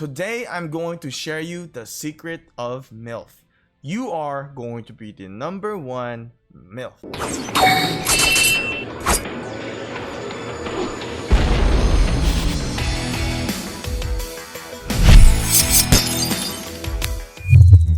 Today I'm going to share you the secret of MILF. You are going to be the #1 MILF.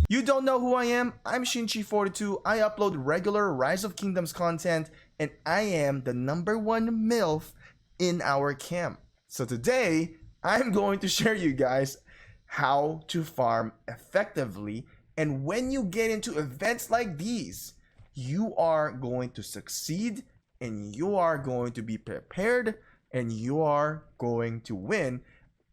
You don't know who I am? I'm Shinchi42. I upload regular Rise of Kingdoms content, and I am the #1 MILF in our camp. So today, I'm going to share you guys how to farm effectively, and when you get into events like these, you are going to succeed, and you are going to be prepared, and you are going to win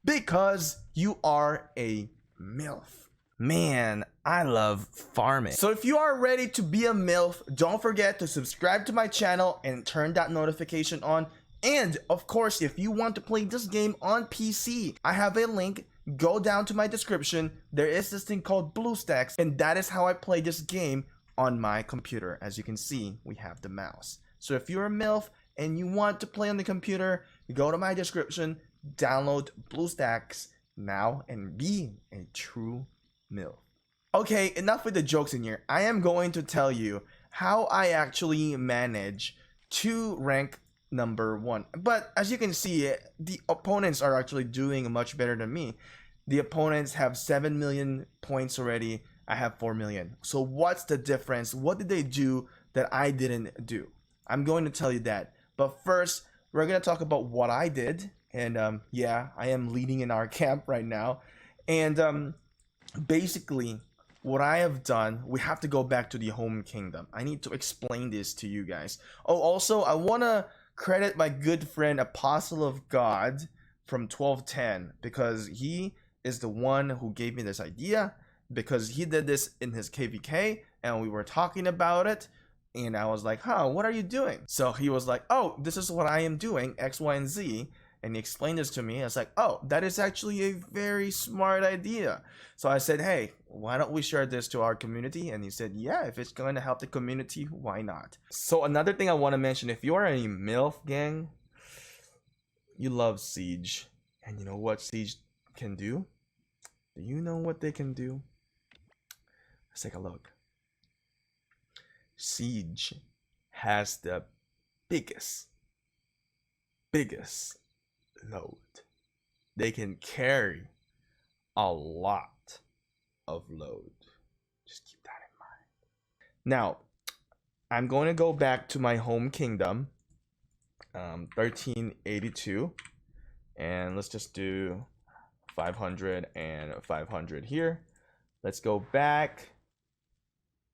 because you are a MILF. Man, I love farming. So if you are ready to be a MILF, don't forget to subscribe to my channel and turn that notification on. And of course, if you want to play this game on PC, I have a link. Go down to my description. There is this thing called BlueStacks, and that is how I play this game on my computer. As you can see, we have the mouse. So if you're a MILF and you want to play on the computer, go to my description, download BlueStacks now, and be a true MILF. Okay, enough with the jokes in here. I am going to tell you how I actually manage to rank #1. But as you can see, the opponents are actually doing much better than me. The opponents have 7 million points already. I have 4 million. So what's the difference? What did they do that I didn't do? I'm going to tell you that. But first, we're going to talk about what I did. And yeah, I am leading in our camp right now. And basically, what I have done, we have to go back to the home kingdom. I need to explain this to you guys. Oh, also, I want to credit my good friend Apostle of God from 1210, because he is the one who gave me this idea, because he did this in his KVK and we were talking about it, and I was like, what are you doing? So he was like, oh, this is what I am doing, X, Y, and Z. And he explained this to me. I was like, oh, that is actually a very smart idea. So I said, hey, why don't we share this to our community? And he said, yeah, if it's going to help the community, why not? So another thing I want to mention, if you are a MILF gang, you love Siege. And you know what Siege can do? Do you know what they can do? Let's take a look. Siege has the biggest load. They can carry a lot of load. Just keep that in mind. Now, I'm going to go back to my home kingdom, 1382, and let's just do 500 and 500 here. Let's go back.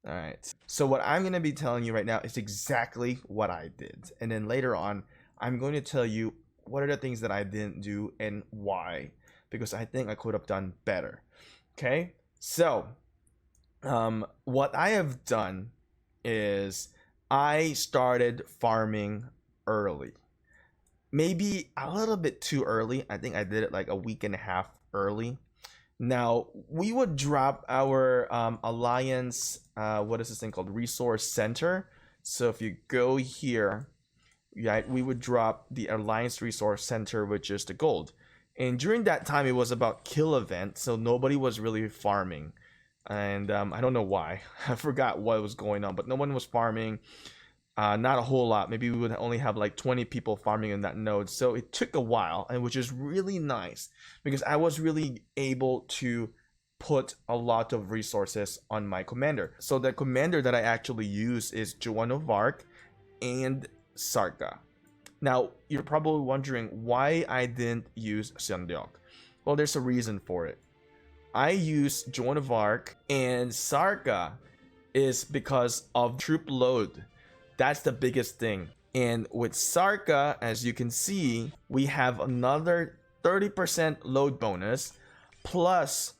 All right. So what I'm going to be telling you right now is exactly what I did, and then later on, I'm going to tell you what are the things that I didn't do and why, because I think I could have done better. Okay, so what I have done is I started farming early, maybe a little bit too early. I think I did it like a week and a half early. Now we would drop our alliance, what is this thing called, resource center. So if you go here, right, we would drop the Alliance Resource Center, which is the gold. And during that time, it was about kill event, so nobody was really farming. And I don't know why. I forgot what was going on, but no one was farming. Not a whole lot. Maybe we would only have like 20 people farming in that node. So it took a while, and which is really nice, because I was really able to put a lot of resources on my commander. So the commander that I actually use is Joan of Arc and Sarka. Now you're probably wondering why I didn't use Seondeok. Well, there's a reason for it. I use Joan of Arc and Sarka is because of troop load. That's the biggest thing. And with Sarka, as you can see, we have another 30% load bonus plus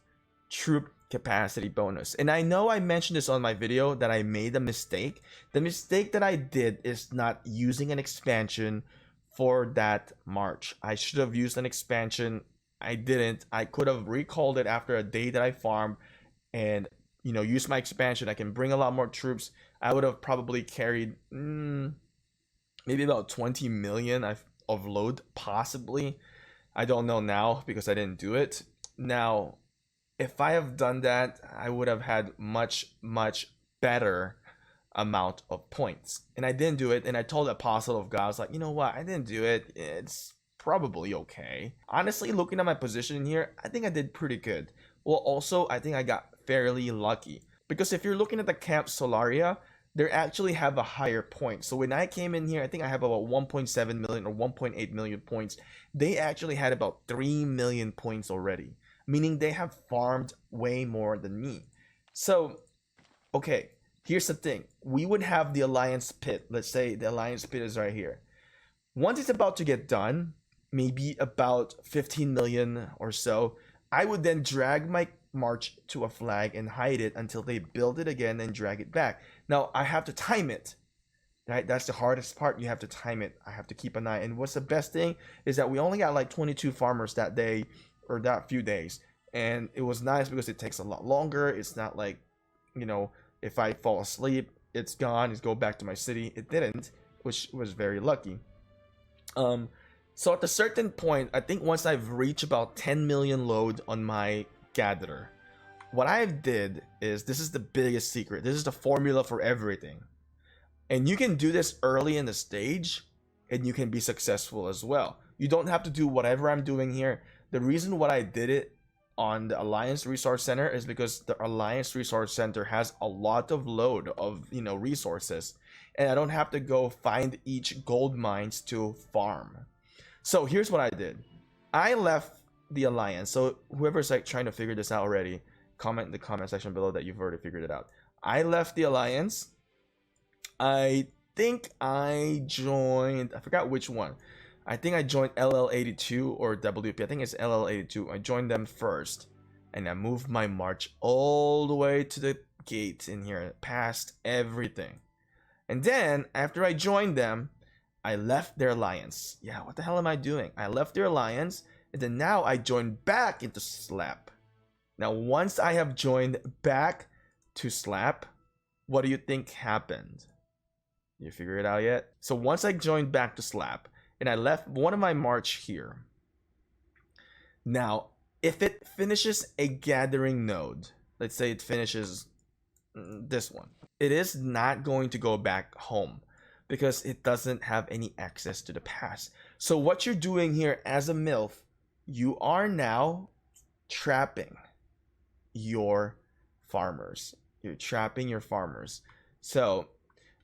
troop capacity bonus. And I know I mentioned this on my video that I made a mistake. The mistake that I did is not using an expansion for that march. I should have used an expansion. I didn't. I could have recalled it after a day that I farmed and, you know, use my expansion. I can bring a lot more troops. I would have probably carried maybe about 20 million of load, possibly. I don't know now because I didn't do it. Now, if I have done that, I would have had much better amount of points. And I didn't do it. And I told the apostle of God, I was like, you know what? I didn't do it. It's probably okay. Honestly, looking at my position here, I think I did pretty good. Well, also, I think I got fairly lucky. Because if you're looking at the Camp Solaria, they actually have a higher point. So when I came in here, I think I have about 1.7 million or 1.8 million points. They actually had about 3 million points already, meaning they have farmed way more than me. So, okay, here's the thing. We would have the Alliance Pit. Let's say the Alliance Pit is right here. Once it's about to get done, maybe about 15 million or so, I would then drag my march to a flag and hide it until they build it again and drag it back. Now, I have to time it, right? That's the hardest part. You have to time it. I have to keep an eye. And what's the best thing is that we only got like 22 farmers that day or that few days. And it was nice because it takes a lot longer. It's not like, you know, if I fall asleep, it's gone. It's go back to my city. It didn't, which was very lucky. So at a certain point, I think once I've reached about 10 million load on my gatherer, what I did is, this is the biggest secret. This is the formula for everything. And you can do this early in the stage and you can be successful as well. You don't have to do whatever I'm doing here. The reason why I did it on the Alliance Resource Center is because the Alliance Resource Center has a lot of load of, you know, resources. And I don't have to go find each gold mines to farm. So here's what I did. I left the Alliance. So whoever's like trying to figure this out already, comment in the comment section below that you've already figured it out. I left the Alliance. I think I joined, I forgot which one. I think I joined LL82 or WP. I think it's LL82. I joined them first. And I moved my march all the way to the gate in here, past everything. And then, after I joined them, I left their alliance. Yeah, what the hell am I doing? I left their alliance, and then now I joined back into Slap. Now, once I have joined back to Slap, what do you think happened? You figure it out yet? So once I joined back to Slap, and I left one of my march here. Now, if it finishes a gathering node, let's say it finishes this one, it is not going to go back home because it doesn't have any access to the past. So what you're doing here as a MILF, you are now trapping your farmers. You're trapping your farmers. So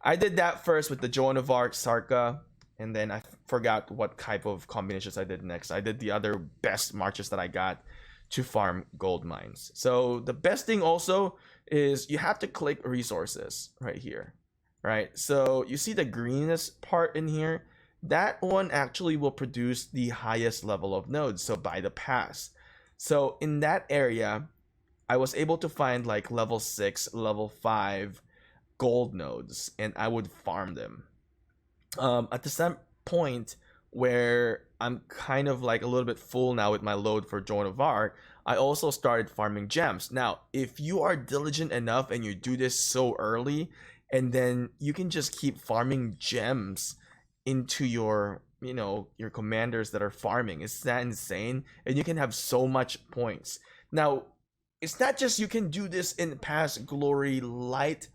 I did that first with the Joan of Arc, Sarka, and then I forgot what type of combinations I did next. I did the other best marches that I got to farm gold mines. So the best thing also is you have to click resources right here, right? So you see the greenest part in here, that one actually will produce the highest level of nodes, so by the pass. So in that area, I was able to find like level 6, level 5 gold nodes, and I would farm them. At the same point where I'm kind of like a little bit full now with my load for Joan of Arc, I also started farming gems. Now, if you are diligent enough and you do this so early, and then you can just keep farming gems into your, you know, your commanders that are farming. It's that insane, and you can have so much points. Now, it's not just you can do this in past glory light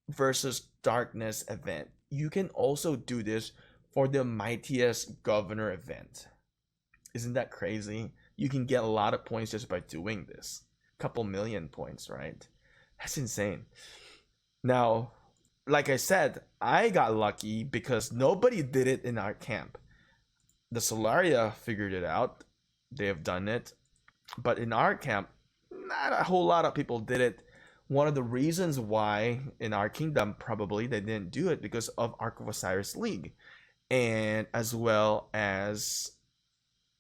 versus darkness event. You can also do this for the mightiest governor event. Isn't that crazy? You can get a lot of points just by doing this. A couple million points, right? That's insane. Now, like I said, I got lucky because nobody did it in our camp. The Solaria figured it out. They have done it. But in our camp, not a whole lot of people did it. One of the reasons why in our kingdom probably they didn't do it because of Ark of Osiris League. And as well as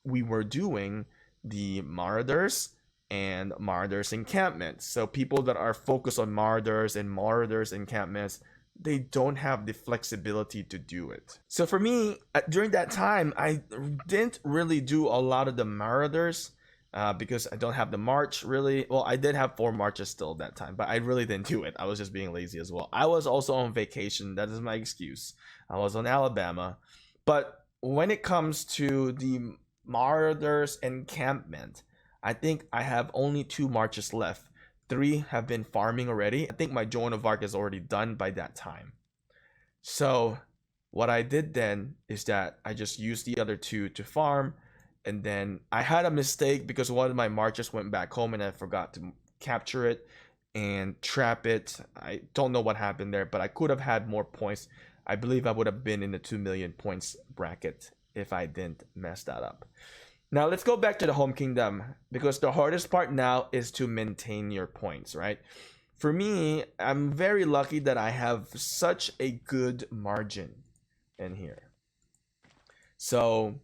we were doing the Marauders and Marauders encampments. So people that are focused on Marauders and Marauders encampments, they don't have the flexibility to do it. So for me, during that time, I didn't really do a lot of the Marauders because I don't have the march really. Well, I did have 4 marches still that time, but I really didn't do it. I was just being lazy as well. I was also on vacation. That is my excuse. I was on Alabama. But when it comes to the Marauders encampment, I think I have only 2 marches left. 3 have been farming already. I think my Joan of Arc is already done by that time. So what I did then is that I just used the other 2 to farm, and then I had a mistake because one of my marches went back home and I forgot to capture it and trap it. I don't know what happened there, but I could have had more points. I believe I would have been in the 2 million points bracket if I didn't mess that up. Now let's go back to the home kingdom, because the hardest part now is to maintain your points, right? For me, I'm very lucky that I have such a good margin in here. So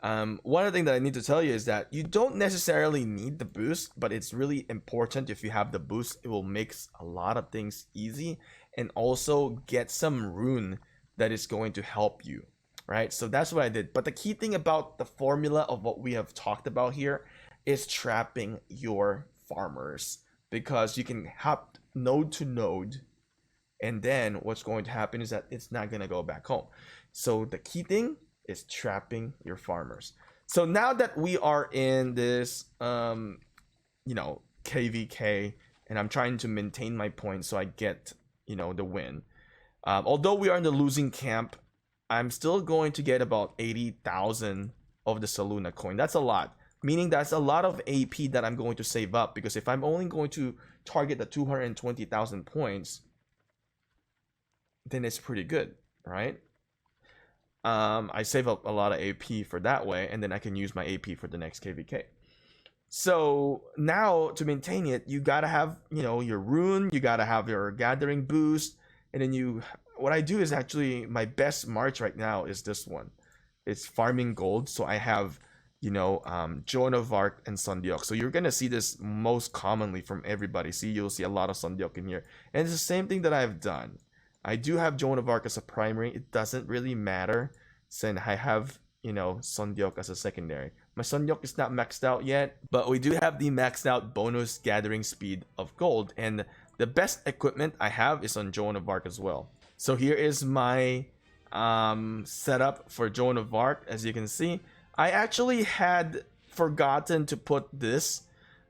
one of the things that I need to tell you is that you don't necessarily need the boost, but it's really important. If you have the boost, it will make a lot of things easy, and also get some rune that is going to help you, right? So that's what I did. But the key thing about the formula of what we have talked about here is trapping your farmers, because you can hop node to node, and then what's going to happen is that it's not going to go back home. So the key thing is trapping your farmers. So now that we are in this KVK, and I'm trying to maintain my points so I get the win, although we are in the losing camp, I'm still going to get about 80,000 of the Saluna coin. That's a lot, meaning that's a lot of AP that I'm going to save up, because if I'm only going to target the 220,000 points, then it's pretty good, right? I save up a lot of AP for that way, and then I can use my AP for the next KVK. So now to maintain it, you gotta have your rune, you gotta have your gathering boost, and then what I do is actually my best march right now is this one. It's farming gold, so I have Joan of Arc and Sundiok. So you're gonna see this most commonly from everybody. See, you'll see a lot of Sundiok in here, and it's the same thing that I've done. I do have Joan of Arc as a primary. It doesn't really matter, since I have Sundiok as a secondary. My Sundiok is not maxed out yet, but we do have the maxed out bonus gathering speed of gold, and the best equipment I have is on Joan of Arc as well. So here is my setup for Joan of Arc. As you can see, I actually had forgotten to put this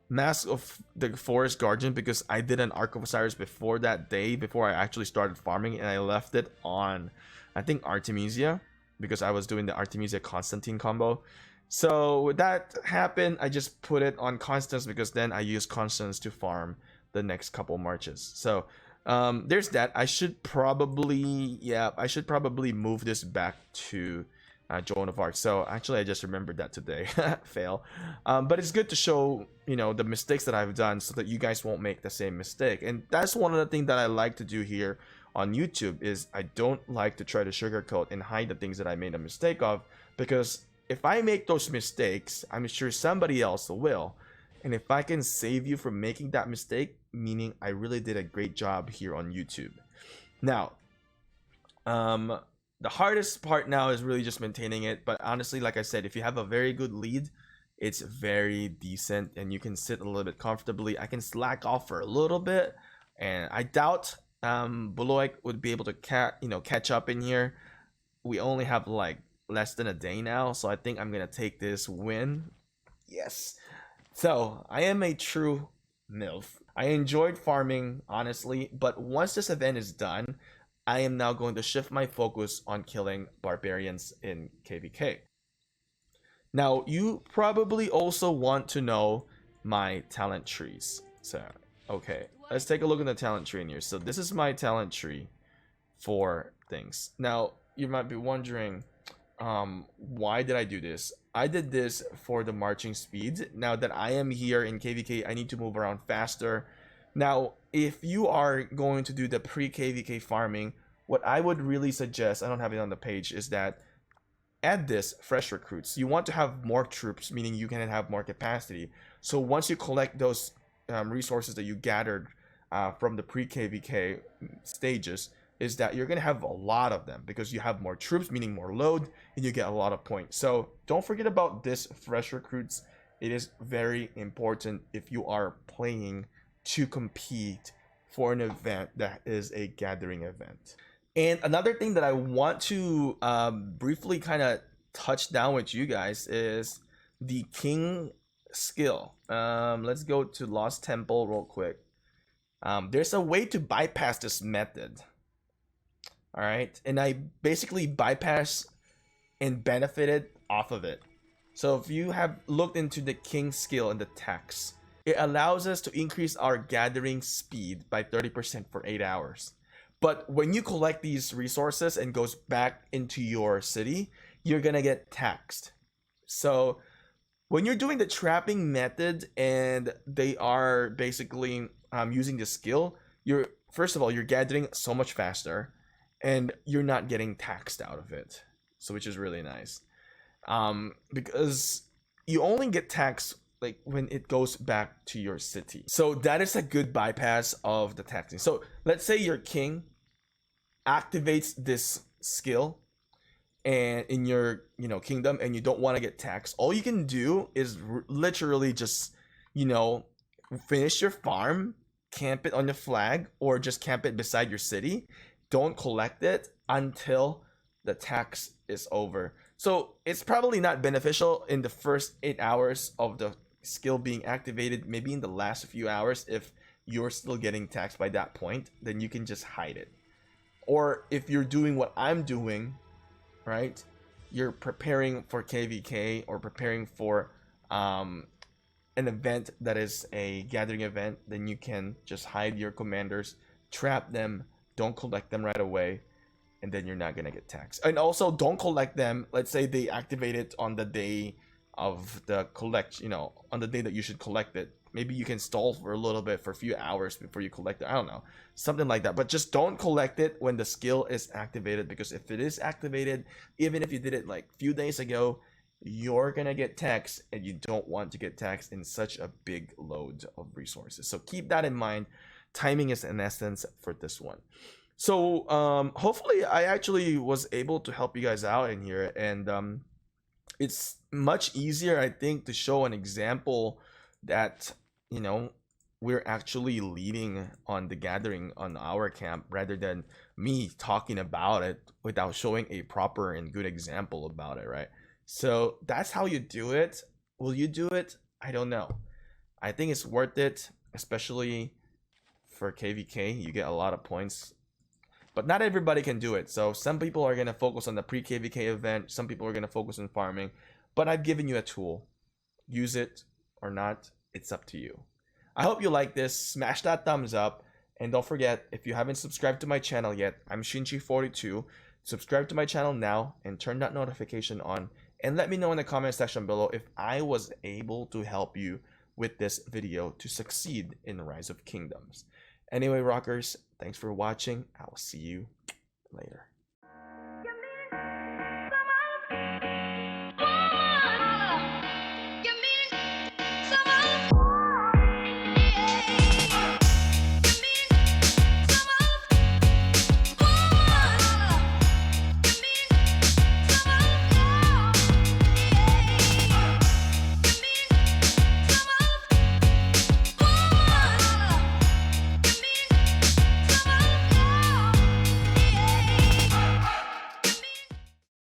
Mask of the Forest Guardian, because I did an Arc of Osiris before that day, before I actually started farming, and I left it on, I think, Artemisia, because I was doing the Artemisia Constantine combo. So that happened. I just put it on Constance, because then I use Constance to farm the next couple marches. So there's that. I should probably move this back to Joan of Arc. So actually I just remembered that today. Fail. But it's good to show the mistakes that I've done, so that you guys won't make the same mistake. And that's one of the things that I like to do here on YouTube, is I don't like to try to sugarcoat and hide the things that I made a mistake of, because if I make those mistakes, I'm sure somebody else will. And if I can save you from making that mistake, meaning I really did a great job here on YouTube. Now, the hardest part now is really just maintaining it. But honestly, like I said, if you have a very good lead, it's very decent and you can sit a little bit comfortably. I can slack off for a little bit, and I doubt Buloik would be able to catch up in here. We only have like less than a day now, so I think I'm gonna take this win. Yes. So I am a true MILF. I enjoyed farming, honestly, but once this event is done, I am now going to shift my focus on killing barbarians in KVK. Now, you probably also want to know my talent trees. So, okay, let's take a look at the talent tree in here. So this is my talent tree for things. Now, you might be wondering, why did I do this? I did this for the marching speed. Now that I am here in KVK, I need to move around faster. Now, if you are going to do the pre-KVK farming, what I would really suggest, I don't have it on the page, is that add this fresh recruits. You want to have more troops, meaning you can have more capacity. So once you collect those resources that you gathered from the pre-KVK stages, is that you're going to have a lot of them because you have more troops, meaning more load, and you get a lot of points. So don't forget about this fresh recruits. It is very important if you are playing to compete for an event that is a gathering event. And another thing that I want to briefly kind of touch down with you guys is the king skill. Let's go to Lost Temple real quick. There's a way to bypass this method. All right, and I basically bypass and benefited off of it. So if you have looked into the king skill in the text, it allows us to increase our gathering speed by 30% for 8 hours. But when you collect these resources and goes back into your city, you're gonna get taxed. So when you're doing the trapping method and they are basically using the skill, you're first of all you're gathering so much faster, and you're not getting taxed out of it. So which is really nice, because you only get taxed like when it goes back to your city. So that is a good bypass of the taxing. So let's say your king activates this skill and in your kingdom, and you don't want to get taxed. All you can do is literally just finish your farm, camp it on the flag, or just camp it beside your city. Don't collect it until the tax is over. So it's probably not beneficial in the first 8 hours of the skill being activated. Maybe in the last few hours, if you're still getting taxed by that point, then you can just hide it. Or if you're doing what I'm doing, right, you're preparing for KVK or preparing for an event that is a gathering event, then you can just hide your commanders, trap them, don't collect them right away, and then you're not gonna get taxed. And also don't collect them. Let's say they activate it on the day of the on the day that you should collect it. Maybe you can stall for a little bit, for a few hours before you collect it. I don't know, something like that. But just don't collect it when the skill is activated, because if it is activated, even if you did it like a few days ago, you're gonna get taxed, and you don't want to get taxed in such a big load of resources. So keep that in mind. Timing is an essence for this one. So hopefully I actually was able to help you guys out in here, and it's much easier, I think, to show an example that we're actually leading on the gathering on our camp, rather than me talking about it without showing a proper and good example about it, right? So that's how you do it. Will you do it? I don't know. I think it's worth it, especially for KVK. You get a lot of points, but not everybody can do it. So some people are going to focus on the pre-KVK event, some people are going to focus on farming, but I've given you a tool. Use it or not, it's up to you. I hope you like this. Smash that thumbs up, and don't forget, if you haven't subscribed to my channel yet, I'm Shinchi42. Subscribe to my channel now and turn that notification on, and let me know in the comment section below if I was able to help you with this video to succeed in Rise of Kingdoms. Anyway, rockers, thanks for watching. I will see you later.